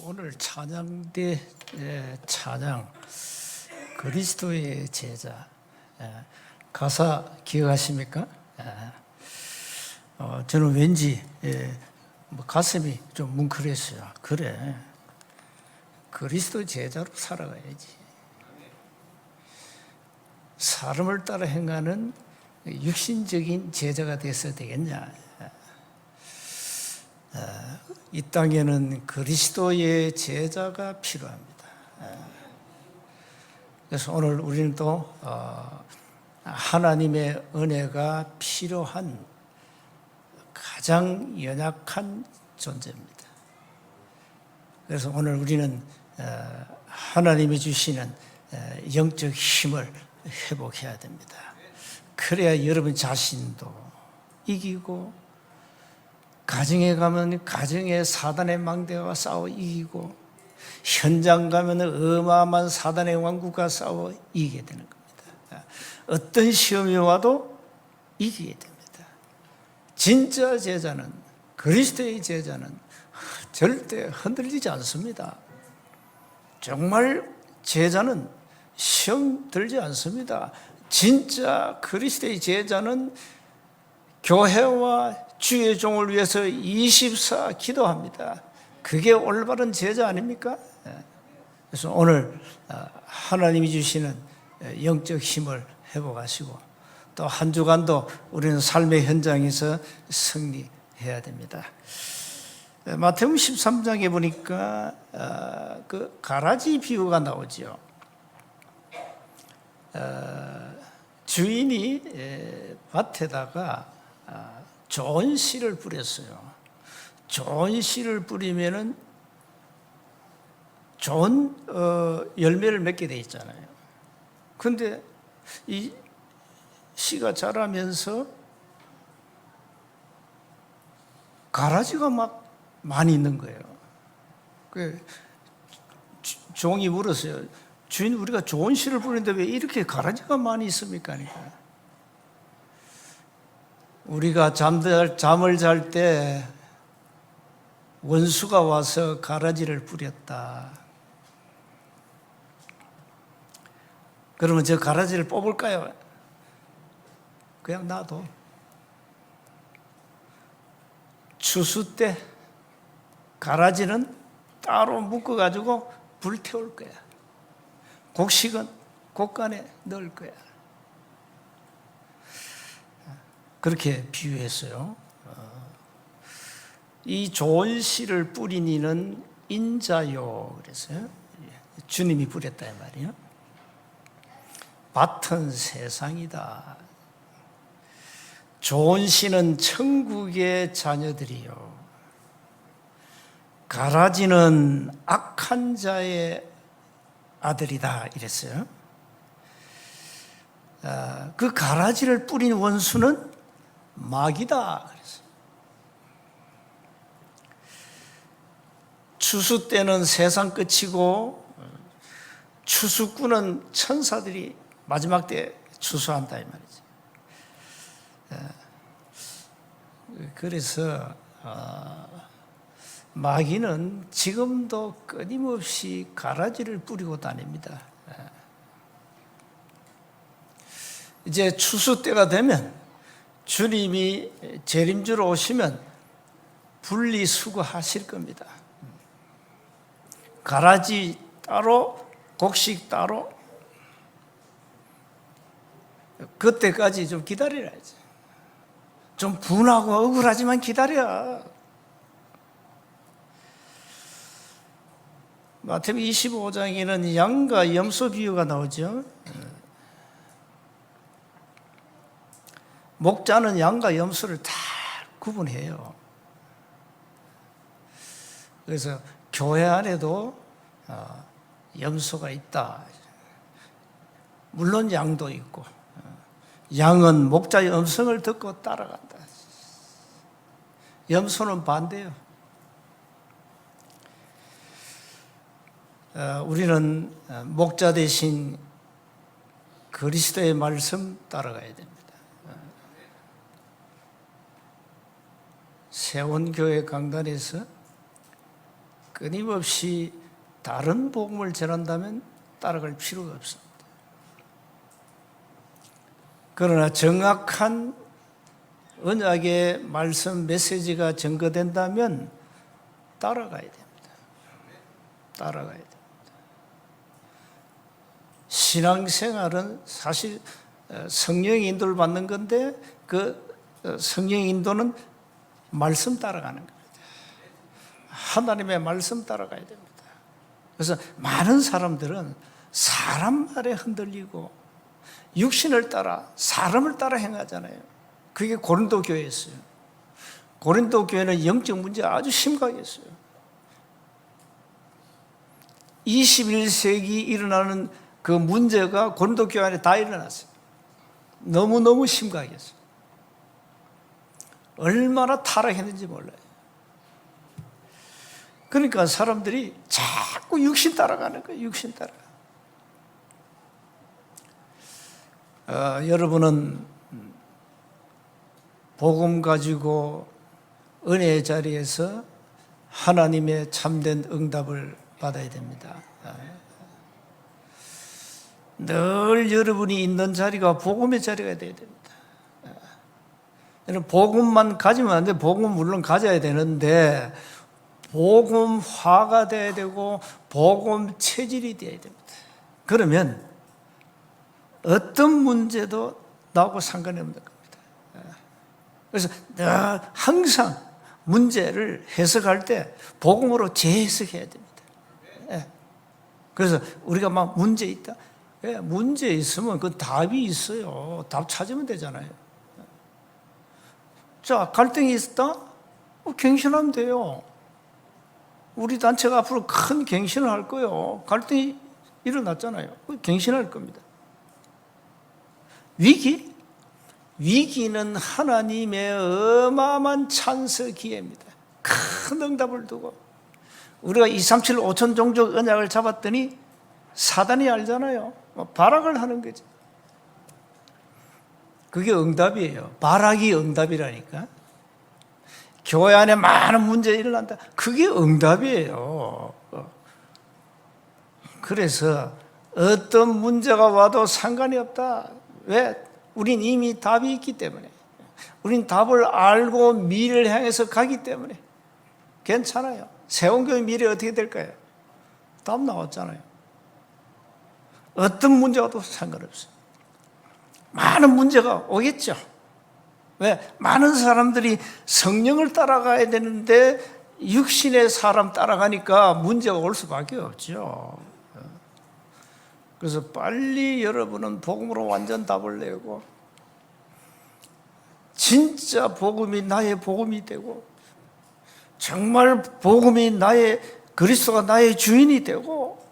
오늘 찬양대 찬양 그리스도의 제자 가사 기억하십니까? 저는 왠지 가슴이 좀 뭉클했어요. 그래, 그리스도 제자로 살아가야지. 사람을 따라 행하는 육신적인 제자가 됐어야 되겠냐. 이 땅에는 그리스도의 제자가 필요합니다. 그래서 오늘 우리는 또 하나님의 은혜가 필요한 가장 연약한 존재입니다. 그래서 오늘 우리는 하나님이 주시는 영적 힘을 회복해야 됩니다. 그래야 여러분 자신도 이기고, 가정에 가면 가정의 사단의 망대와 싸워 이기고, 현장 가면 어마어마한 사단의 왕국과 싸워 이기게 되는 겁니다. 어떤 시험이 와도 이기게 됩니다. 진짜 제자는, 그리스도의 제자는 절대 흔들리지 않습니다. 정말 제자는 시험 들지 않습니다. 진짜 그리스도의 제자는 교회와 주의 종을 위해서 24 기도합니다. 그게 올바른 제자 아닙니까? 그래서 오늘 하나님이 주시는 영적 힘을 회복하시고, 또 한 주간도 우리는 삶의 현장에서 승리해야 됩니다. 마태복음 13장에 보니까 그 가라지 비유가 나오죠. 주인이 밭에다가 좋은 씨를 뿌렸어요. 좋은 씨를 뿌리면은 좋은 열매를 맺게 돼 있잖아요. 근데 이 씨가 자라면서 가라지가 막 많이 있는 거예요. 그 종이 물었어요. 주인, 우리가 좋은 씨를 뿌리는데 왜 이렇게 가라지가 많이 있습니까? 그러니까 우리가 잠을 잘 때 원수가 와서 가라지를 뿌렸다. 그러면 저 가라지를 뽑을까요? 그냥 놔둬. 추수 때 가라지는 따로 묶어가지고 불태울 거야. 곡식은 곡간에 넣을 거야. 그렇게 비유했어요. 이 좋은 씨를 뿌린 이는 인자요 그랬어요. 주님이 뿌렸다 이 말이에요. 밭은 세상이다. 좋은 씨는 천국의 자녀들이요, 가라지는 악한 자의 아들이다 이랬어요. 그 가라지를 뿌린 원수는 마귀다 그랬어요. 추수 때는 세상 끝이고, 추수꾼은 천사들이 마지막 때 추수한다 이 말이죠. 그래서 마귀는 지금도 끊임없이 가라지를 뿌리고 다닙니다. 이제 추수 때가 되면, 주님이 재림주로 오시면 분리수거하실 겁니다. 가라지 따로, 곡식 따로. 그때까지 좀 기다려야지. 좀 분하고 억울하지만 기다려. 마태복음 25장에는 양과 염소 비유가 나오죠. 목자는 양과 염소를 다 구분해요. 그래서 교회 안에도 염소가 있다. 물론 양도 있고, 양은 목자의 음성을 듣고 따라간다. 염소는 반대요. 우리는 목자 대신 그리스도의 말씀 따라가야 됩니다. 세원교회 강단에서 끊임없이 다른 복음을 전한다면 따라갈 필요가 없습니다. 그러나 정확한 언약의 말씀 메시지가 증거된다면 따라가야 됩니다. 따라가야 됩니다. 신앙생활은 사실 성령의 인도를 받는 건데 그 성령의 인도는 말씀 따라가는 겁니다. 하나님의 말씀 따라가야 됩니다. 그래서 많은 사람들은 사람 말에 흔들리고 육신을 따라 사람을 따라 행하잖아요. 그게 고린도 교회였어요. 고린도 교회는 영적 문제가 아주 심각했어요. 21세기 일어나는 그 문제가 고린도 교회 안에 다 일어났어요. 너무너무 심각했어요. 얼마나 타락했는지 몰라요. 그러니까 사람들이 자꾸 육신 따라가는 거예요. 육신 따라가. 여러분은 복음 가지고 은혜의 자리에서 하나님의 참된 응답을 받아야 됩니다. 늘 여러분이 있는 자리가 복음의 자리가 되어야 됩니다. 복음만 가지면 안 돼. 복음 물론 가져야 되는데 복음화가 돼야 되고 복음 체질이 되어야 됩니다. 그러면 어떤 문제도 나하고 상관이 없는 겁니다. 그래서 내가 항상 문제를 해석할 때 복음으로 재해석해야 됩니다. 그래서 우리가 막 문제 있다. 문제 있으면 그 답이 있어요. 답 찾으면 되잖아요. 자, 갈등이 있다? 갱신하면 돼요. 우리 단체가 앞으로 큰 갱신을 할 거예요. 갈등이 일어났잖아요. 갱신할 겁니다. 위기? 위기는 하나님의 어마어마한 찬스 기회입니다. 큰 응답을 두고 우리가 237 5천 종족 언약을 잡았더니 사단이 알잖아요. 발악을 하는 거죠. 그게 응답이에요. 발악이 응답이라니까. 교회 안에 많은 문제가 일어난다. 그게 응답이에요. 그래서 어떤 문제가 와도 상관이 없다. 왜? 우린 이미 답이 있기 때문에. 우린 답을 알고 미래를 향해서 가기 때문에 괜찮아요. 세원교회 미래 어떻게 될까요? 답 나왔잖아요. 어떤 문제가 와도 상관없어요. 많은 문제가 오겠죠. 왜? 많은 사람들이 성령을 따라가야 되는데 육신의 사람 따라가니까 문제가 올 수밖에 없죠. 그래서 빨리 여러분은 복음으로 완전 답을 내고 진짜 복음이 나의 복음이 되고 정말 복음이 그리스도가 나의 주인이 되고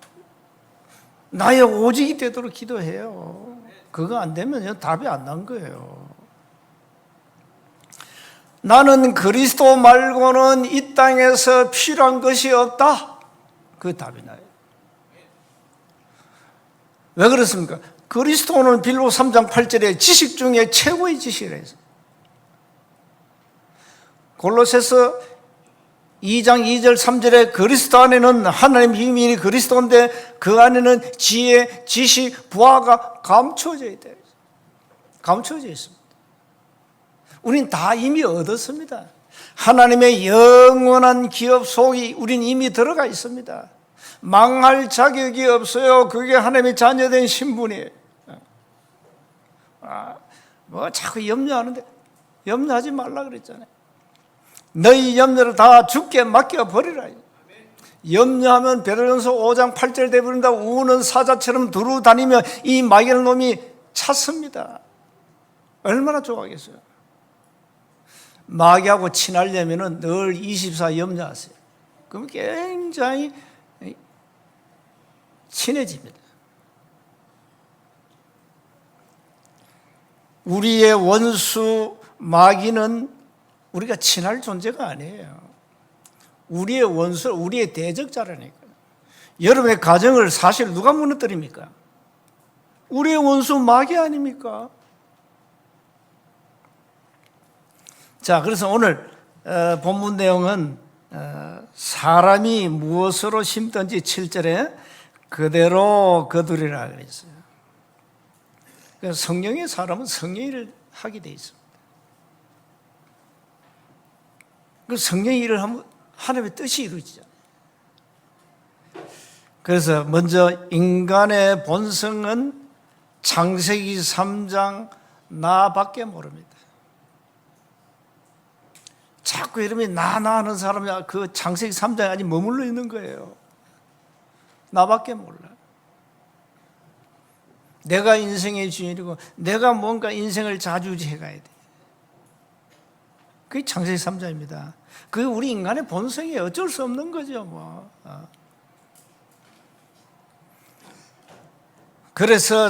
나의 오직이 되도록 기도해요. 그거 안 되면 답이 안 난 거예요. 나는 그리스도 말고는 이 땅에서 필요한 것이 없다. 그 답이 나요. 왜 그렇습니까? 그리스도는 빌보 3장 8절에 지식 중에 최고의 지식이라 했어요. 골로새서 2장 2절 3절에 그리스도 안에는 하나님 비밀이 그리스도인데 그 안에는 지혜, 지식, 부하가 감춰져 있다. 감춰져 있습니다. 우린 다 이미 얻었습니다. 하나님의 영원한 기업 속에 우린 이미 들어가 있습니다. 망할 자격이 없어요. 그게 하나님의 자녀된 신분이에요. 뭐 자꾸 염려하는데 염려하지 말라 그랬잖아요. 너희 염려를 다 주께 맡겨버리라. 염려하면 베드로전서 5장 8절 되버린다. 우는 사자처럼 두루 다니며 이 마귀의 놈이 찼습니다. 얼마나 좋아하겠어요. 마귀하고 친하려면 늘 24 염려하세요. 그럼 굉장히 친해집니다. 우리의 원수 마귀는 우리가 친할 존재가 아니에요. 우리의 원수, 우리의 대적자라니까요. 여러분의 가정을 사실 누가 무너뜨립니까? 우리의 원수 마귀 아닙니까? 자, 그래서 오늘 본문 내용은 사람이 무엇으로 심든지 7절에 그대로 거두리라 그랬어요. 그래서 성령의 사람은 성령의 일을 하게 돼 있습니다. 그 성령의 일을 하면 하나님의 뜻이 이루어지잖아요. 그래서 먼저 인간의 본성은 창세기 3장 나밖에 모릅니다. 자꾸 이러면 나 하는 사람이 그 창세기 3장에 아직 머물러 있는 거예요. 나밖에 몰라. 내가 인생의 주인이고 내가 뭔가 인생을 자주지해 가야 돼. 그게 창세기 3장입니다. 그게 우리 인간의 본성이 어쩔 수 없는 거죠. 뭐. 그래서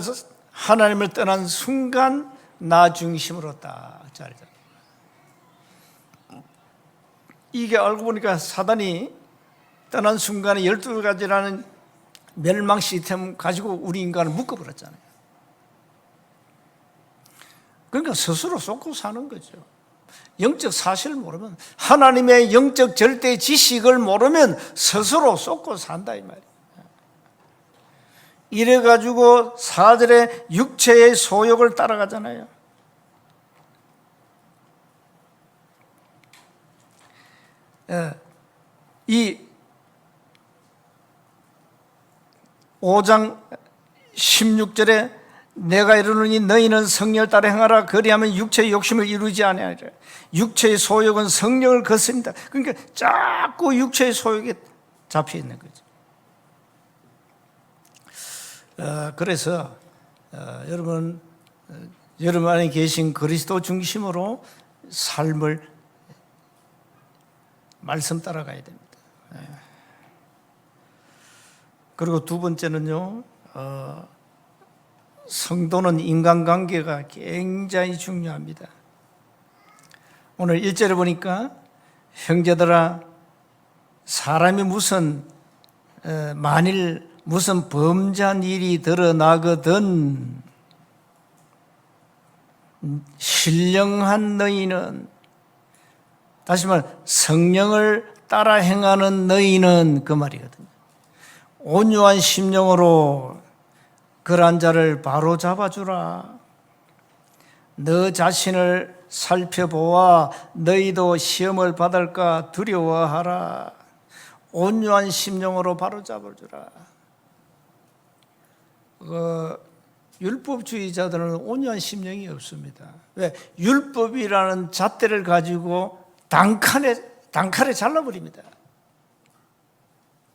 하나님을 떠난 순간 나 중심으로 딱 자리 잡아요. 이게 알고 보니까 사단이 떠난 순간에 12가지라는 멸망 시스템 가지고 우리 인간을 묶어버렸잖아요. 그러니까 스스로 쏟고 사는 거죠. 영적 사실을 모르면, 하나님의 영적 절대 지식을 모르면 스스로 쏟고 산다 이 말이에요. 이래가지고 4절에 육체의 소욕을 따라가잖아요. 이 5장 16절에 내가 이르노니 너희는 성령을 따라 행하라. 그리하면 육체의 욕심을 이루지 아니하리라. 육체의 소욕은 성령을 거스립니다. 그러니까 자꾸 육체의 소욕에 잡혀 있는 거죠. 그래서 여러분 안에 계신 그리스도 중심으로 삶을 말씀 따라가야 됩니다. 그리고 두 번째는요, 성도는 인간관계가 굉장히 중요합니다. 오늘 1절에 보니까 형제들아 사람이 만일 무슨 범죄한 일이 드러나거든 신령한 너희는, 다시 말해 성령을 따라 행하는 너희는 그 말이거든요. 온유한 심령으로 그러한 자를 바로 잡아주라. 너 자신을 살펴보아 너희도 시험을 받을까 두려워하라. 온유한 심령으로 바로 잡아주라. 율법주의자들은 온유한 심령이 없습니다. 왜? 율법이라는 잣대를 가지고 단칼에 잘라버립니다.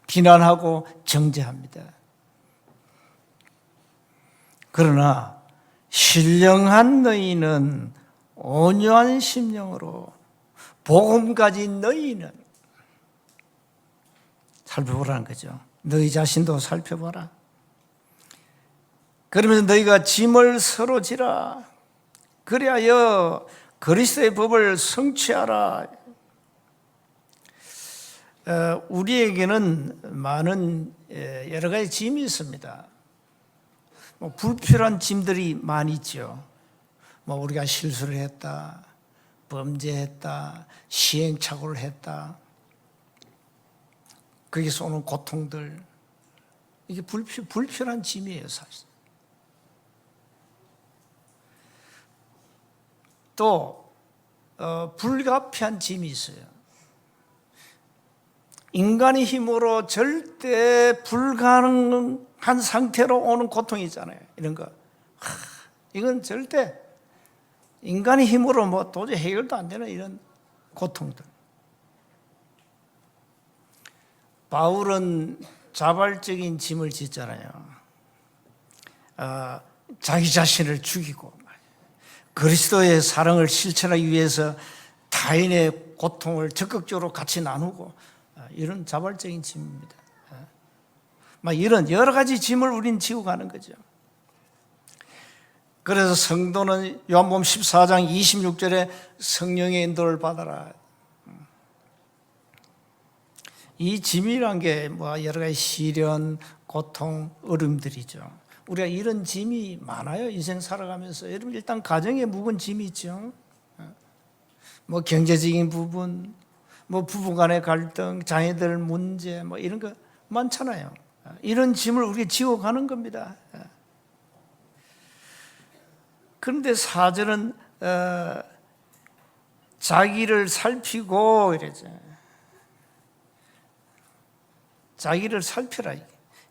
비난하고 정죄합니다. 그러나 신령한 너희는 온유한 심령으로 복음 가진 너희는 살펴보라는 거죠. 너희 자신도 살펴보라. 그러면서 너희가 짐을 서로 지라. 그리하여 그리스도의 법을 성취하라. 우리에게는 많은 여러 가지 짐이 있습니다. 불필요한 짐들이 많이 있죠. 우리가 실수를 했다, 범죄했다, 시행착오를 했다. 거기서 오는 고통들, 이게 불필요한 짐이에요, 사실. 또 불가피한 짐이 있어요. 인간의 힘으로 절대 불가능한 상태로 오는 고통이 있잖아요. 이런 거. 이건 절대 인간의 힘으로 도저히 해결도 안 되는 이런 고통들. 바울은 자발적인 짐을 짓잖아요. 자기 자신을 죽이고 그리스도의 사랑을 실천하기 위해서 타인의 고통을 적극적으로 같이 나누고, 이런 자발적인 짐입니다. 이런 여러 가지 짐을 우린 지고 가는 거죠. 그래서 성도는 요한복음 14장 26절에 성령의 인도를 받아라. 이 짐이란 게 여러 가지 시련, 고통, 어려움들이죠. 우리가 이런 짐이 많아요. 인생 살아가면서. 여러분 일단 가정에 묵은 짐이 있죠. 경제적인 부분, 뭐 부부간의 갈등, 자녀들 문제, 뭐 이런 거 많잖아요. 이런 짐을 우리가 지고 가는 겁니다. 그런데 4절은 자기를 살피고 이러죠. 자기를 살펴라.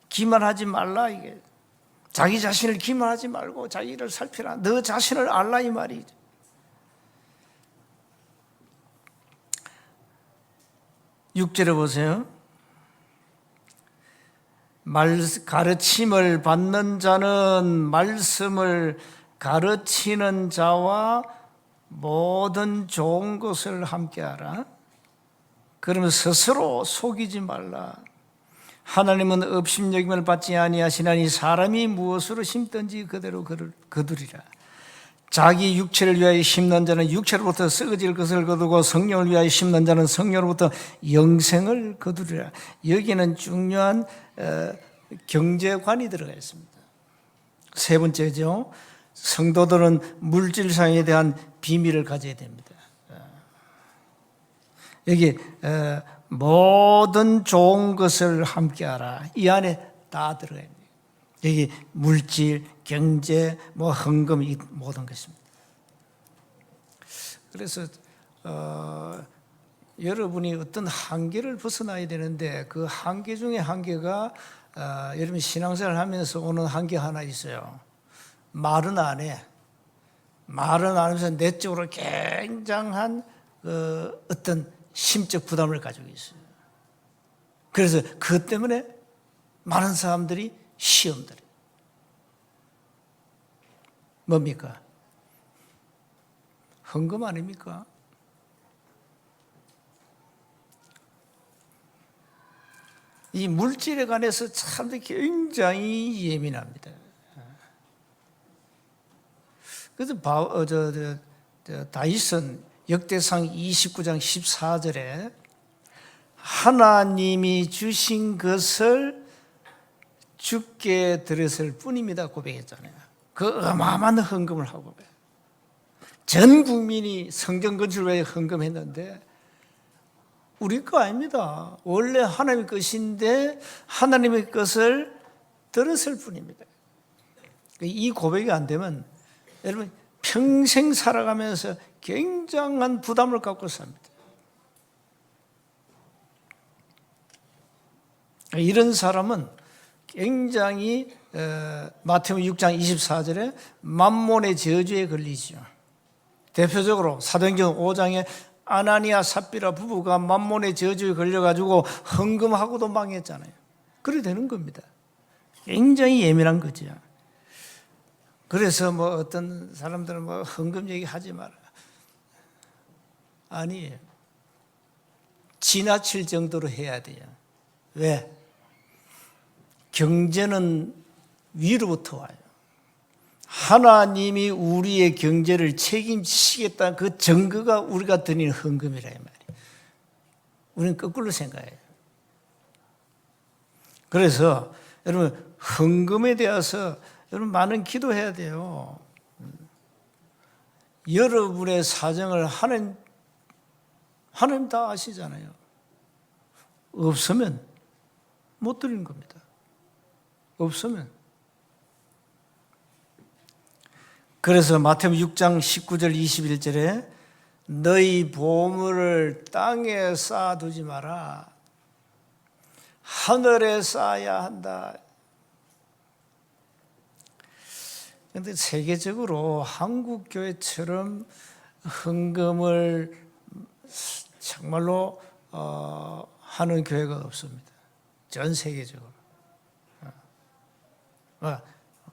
기만하지 말라. 이게 자기 자신을 기만하지 말고 자기를 살펴라. 너 자신을 알라 이 말이죠. (6절에) 보세요. 가르침을 받는 자는 말씀을 가르치는 자와 모든 좋은 것을 함께하라. 그러면 스스로 속이지 말라. 하나님은 업신여김을 받지 아니하시나니 사람이 무엇으로 심든지 그대로 거두리라. 자기 육체를 위하여 심는 자는 육체로부터 썩어질 것을 거두고 성령을 위하여 심는 자는 성령으로부터 영생을 거두리라. 여기는 중요한 경제관이 들어가 있습니다. 세 번째죠. 성도들은 물질상에 대한 비밀을 가져야 됩니다. 여기 모든 좋은 것을 함께하라. 이 안에 다 들어가 있네요. 여기 물질, 경제, 뭐 헌금 이 모든 것입니다. 그래서 여러분이 어떤 한계를 벗어나야 되는데 그 한계 중에 한계가 여러분 신앙생활 하면서 오는 한계 하나 있어요. 말은 안 해. 말은 안 하면서 내적으로 굉장한 어떤 심적 부담을 가지고 있어요. 그래서 그것 때문에 많은 사람들이 시험들이 뭡니까? 헌금 아닙니까? 이 물질에 관해서 참 굉장히 예민합니다. 그래서 다윗은 역대상 29장 14절에 하나님이 주신 것을 주께 드렸을 뿐입니다 고백했잖아요. 그 어마어마한 헌금을 하고 전 국민이 성전 건축을 위해 헌금했는데 우리 거 아닙니다. 원래 하나님의 것인데 하나님의 것을 들었을 뿐입니다. 이 고백이 안 되면 여러분 평생 살아가면서 굉장한 부담을 갖고 삽니다. 이런 사람은 굉장히 마태복음 6장 24절에 만몬의 저주에 걸리죠. 대표적으로 사도행전 5장에 아나니아 삽비라 부부가 만몬의 저주에 걸려가지고 헌금하고도 망했잖아요. 그래 되는 겁니다. 굉장히 예민한 거죠. 그래서 뭐 어떤 사람들은 뭐 헌금 얘기하지 마라. 아니, 지나칠 정도로 해야 돼요. 왜? 경제는 위로부터 와요. 하나님이 우리의 경제를 책임지시겠다는 그 증거가 우리가 드리는 헌금이라 이 말이에요. 우리는 거꾸로 생각해요. 그래서 여러분 헌금에 대해서 여러분 많은 기도해야 돼요. 여러분의 사정을 하나님 다 아시잖아요. 없으면 못 드리는 겁니다. 없으면. 그래서 마태복음 6장 19절 21절에 너희 보물을 땅에 쌓아두지 마라. 하늘에 쌓아야 한다. 그런데 세계적으로 한국 교회처럼 헌금을 정말로 하는 교회가 없습니다. 전 세계적으로.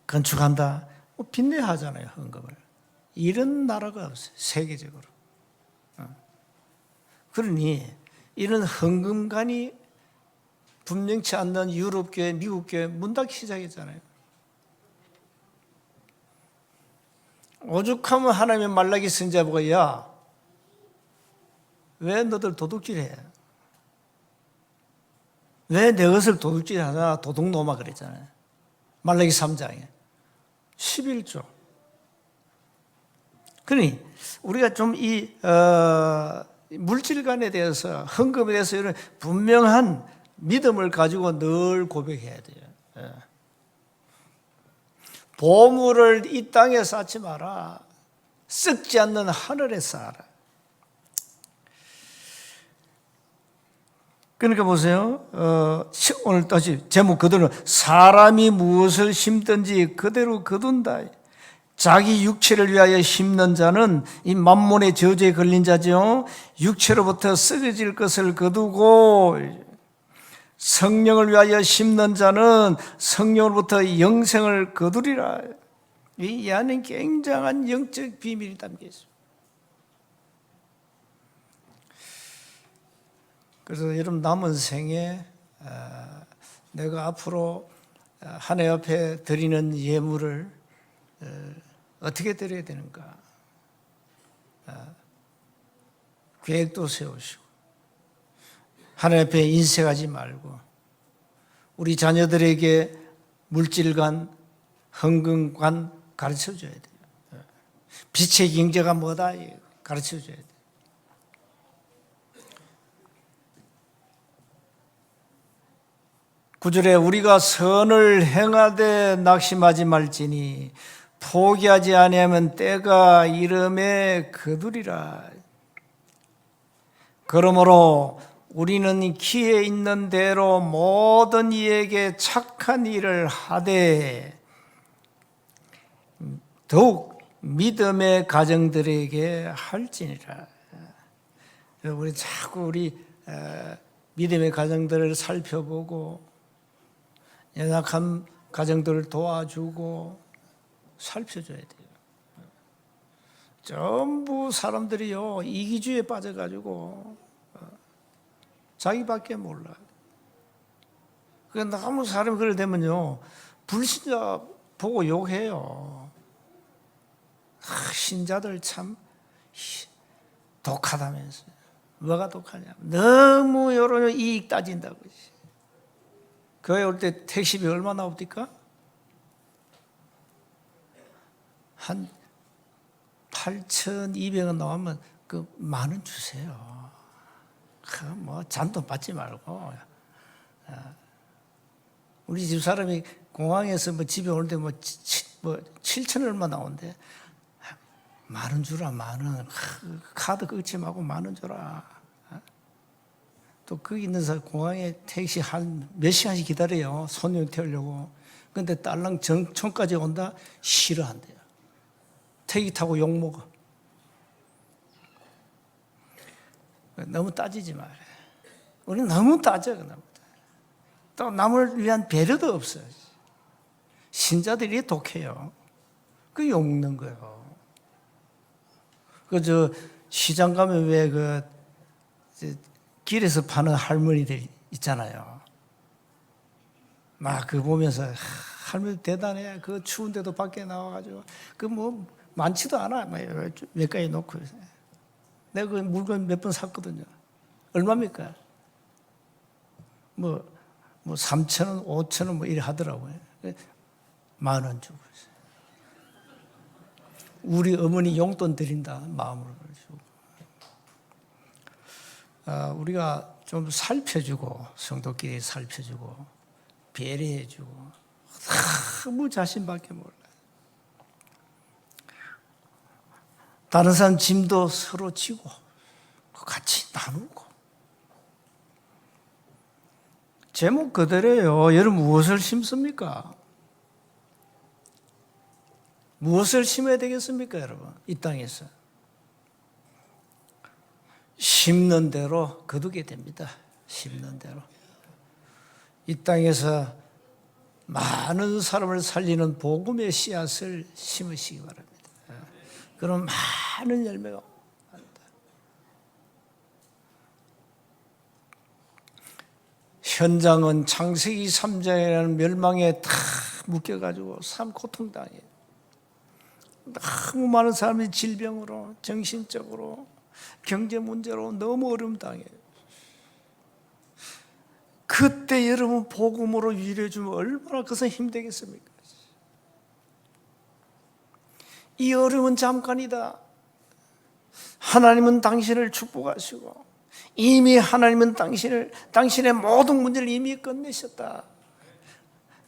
건축한다. 빚내 하잖아요, 헌금을. 이런 나라가 없어요, 세계적으로. 그러니 이런 헌금관이 분명치 않는 유럽교회, 미국교회 문 닫기 시작했잖아요. 오죽하면 하나님의 말라기 선지자 보고 야, 왜 너들 도둑질해? 왜 내 것을 도둑질하나 도둑놈아 그랬잖아요. 말라기 3장에 11조. 그러니 우리가 좀 이 물질관에 대해서, 헌금에 대해서 이런 분명한 믿음을 가지고 늘 고백해야 돼요. 예. 보물을 이 땅에 쌓지 마라. 썩지 않는 하늘에 쌓아라. 그러니까 보세요. 오늘 다시 제목 그대로 사람이 무엇을 심든지 그대로 거둔다. 자기 육체를 위하여 심는 자는 이 만몬의 저주에 걸린 자죠. 육체로부터 썩어질 것을 거두고 성령을 위하여 심는 자는 성령으로부터 영생을 거두리라. 이 안에 굉장한 영적 비밀이 담겨 있습니다. 그래서 여러분 남은 생에 내가 앞으로 하나님 앞에 드리는 예물을 어떻게 드려야 되는가 계획도 세우시고 하나님 앞에 인색하지 말고 우리 자녀들에게 물질관, 헌금관 가르쳐줘야 돼요. 빛의 경제가 뭐다 가르쳐줘야 돼요. 구절에 우리가 선을 행하되 낙심하지 말지니 포기하지 아니하면 때가 이름에 거두리라. 그러므로 우리는 기에 있는 대로 모든 이에게 착한 일을 하되 더욱 믿음의 가정들에게 할지니라. 우리 자꾸 우리 믿음의 가정들을 살펴보고 연약한 가정들을 도와주고 살펴줘야 돼요. 전부 사람들이요 이기주의에 빠져가지고 자기밖에 몰라. 그러니까 너무 사람이 그래 되면요 불신자 보고 욕해요. 신자들 참 독하다면서. 뭐가 독하냐? 너무 여러 이익 따진다고. 교회 올 때 택시비 얼마 나옵니까? 한 8,200원 나오면 그 10,000원 주세요. 뭐 잔돈 받지 말고. 우리 집 사람이 공항에서 뭐 집에 올 때 뭐 7,000원 얼마 나온대. 10,000원 주라, 10,000원. 카드 끊지 말고 10,000원 주라. 또 거기 있는 사람 공항에 택시 한 몇 시간씩 기다려요. 손님 태우려고. 근데 딸랑 정촌까지 온다? 싫어한대요. 택시 타고 욕먹어. 너무 따지지 말아요. 우리는 너무 따져. 또 남을 위한 배려도 없어요. 신자들이 독해요. 그 욕먹는 거예요. 시장 가면 왜 길에서 파는 할머니들 있잖아요. 막 보면서 할머니 대단해. 그 추운데도 밖에 나와가지고 많지도 않아. 몇 가지 놓고. 내가 그 물건 몇 번 샀거든요. 얼마입니까? 3,000원, 5,000원 이래 하더라고요. 10,000원 주고. 우리 어머니 용돈 드린다 마음으로 주고. 우리가 좀 살펴주고 성도끼리 살펴주고 배려해주고 너무 자신밖에 몰라요. 다른 사람 짐도 서로 지고 같이 나누고. 제목 그대로예요. 여러분 무엇을 심습니까? 무엇을 심어야 되겠습니까, 여러분? 이 땅에서 심는 대로 거두게 됩니다. 심는 대로. 이 땅에서 많은 사람을 살리는 복음의 씨앗을 심으시기 바랍니다. 그럼 많은 열매가 난다. 현장은 창세기 3장이라는 멸망에 다 묶여가지고 참 고통당해요. 너무 많은 사람이 질병으로, 정신적으로, 경제 문제로 너무 어려움 당해요. 그때 여러분 복음으로 위로해 주면 얼마나 그것은 힘들겠습니까? 이 어려움은 잠깐이다. 하나님은 당신을 축복하시고 이미 하나님은 당신의 모든 문제를 이미 끝내셨다.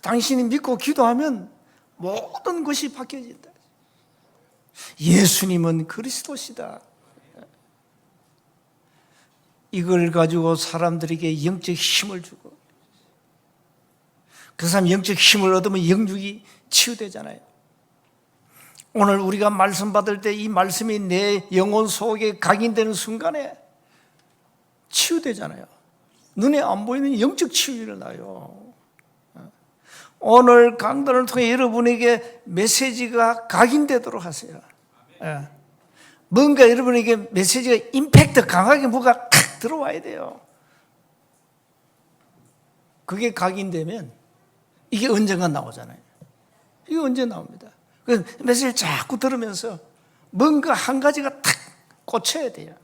당신이 믿고 기도하면 모든 것이 바뀌어진다. 예수님은 그리스도시다. 이걸 가지고 사람들에게 영적 힘을 주고 그 사람 영적 힘을 얻으면 영육이 치유되잖아요. 오늘 우리가 말씀 받을 때 이 말씀이 내 영혼 속에 각인되는 순간에 치유되잖아요. 눈에 안 보이는 영적 치유가 일어나요. 오늘 강단을 통해 여러분에게 메시지가 각인되도록 하세요. 뭔가 여러분에게 메시지가 임팩트 강하게 뭐가 탁 들어와야 돼요. 그게 각인되면 이게 언젠가 나오잖아요. 이게 언제 나옵니다. 그 메시지를 자꾸 들으면서 뭔가 한 가지가 탁 꽂혀야 돼요.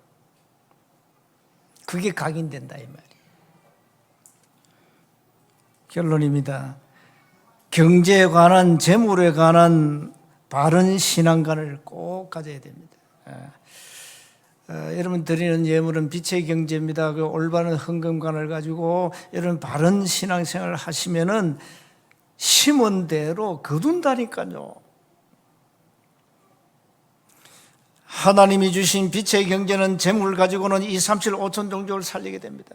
그게 각인된다 이 말이에요. 결론입니다. 경제에 관한, 재물에 관한 바른 신앙관을 꼭 가져야 됩니다. 여러분 드리는 예물은 빛의 경제입니다. 그 올바른 헌금관을 가지고 여러분 바른 신앙생활을 하시면은 심은 대로 거둔다니까요. 하나님이 주신 빛의 경제는 재물을 가지고는 2, 3, 7, 5천 종족을 살리게 됩니다.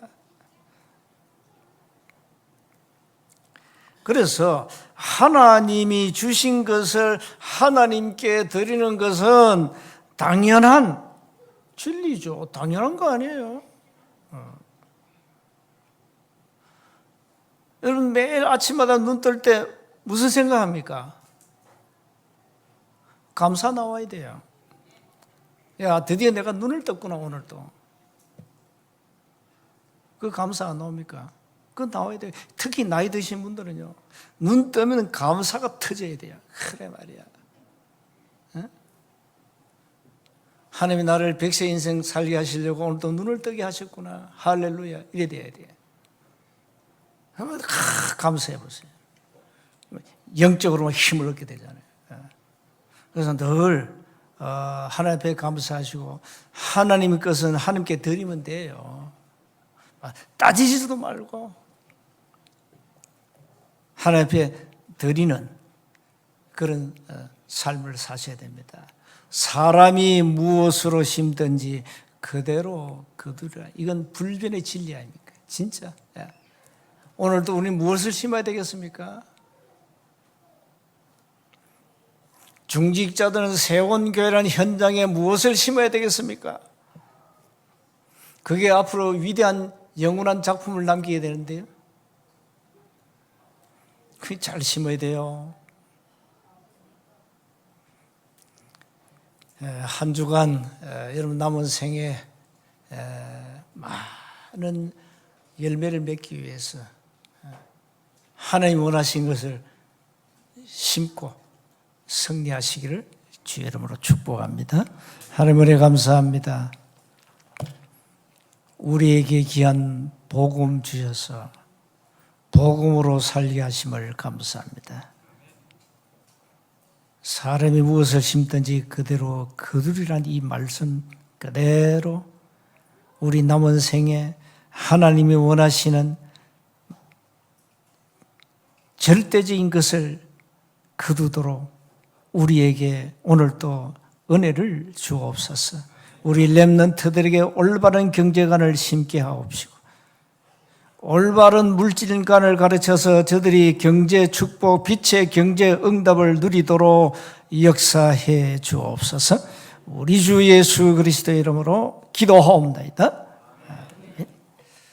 그래서 하나님이 주신 것을 하나님께 드리는 것은 당연한 진리죠. 당연한 거 아니에요. 여러분 매일 아침마다 눈 뜰 때 무슨 생각합니까? 감사 나와야 돼요. 야, 드디어 내가 눈을 떴구나 오늘도. 그 감사 안 나옵니까? 그거 나와야 돼요. 특히 나이 드신 분들은요, 눈 뜨면 감사가 터져야 돼요. 그래 말이야. 어? 하나님이 나를 100세 인생 살게 하시려고 오늘도 눈을 뜨게 하셨구나. 할렐루야. 이래 돼야 돼요. 감사해 보세요. 영적으로 힘을 얻게 되잖아요. 그래서 늘 하나님 앞에 감사하시고 하나님의 것은 하나님께 드리면 돼요. 따지지도 말고 하나님 앞에 드리는 그런 삶을 사셔야 됩니다. 사람이 무엇으로 심든지 그대로 거두리라. 이건 불변의 진리 아닙니까? 진짜. 오늘도 우리 무엇을 심어야 되겠습니까? 중직자들은 세원교회라는 현장에 무엇을 심어야 되겠습니까? 그게 앞으로 위대한 영원한 작품을 남기게 되는데요. 그게 잘 심어야 돼요. 한 주간 여러분 남은 생에 많은 열매를 맺기 위해서 하나님 원하신 것을 심고 승리하시기를 주의 이름으로 축복합니다. 하나님 은혜 감사합니다. 우리에게 귀한 복음 주셔서 복음으로 살게 하심을 감사합니다. 사람이 무엇을 심든지 그대로 거두리란 이 말씀 그대로 우리 남은 생에 하나님이 원하시는 절대적인 것을 거두도록 우리에게 오늘 또 은혜를 주옵소서. 우리 렘넌트들에게 올바른 경제관을 심게 하옵시고 올바른 물질관을 가르쳐서 저들이 경제 축복, 빛의 경제 응답을 누리도록 역사해 주옵소서. 우리 주 예수 그리스도의 이름으로 기도하옵나이다.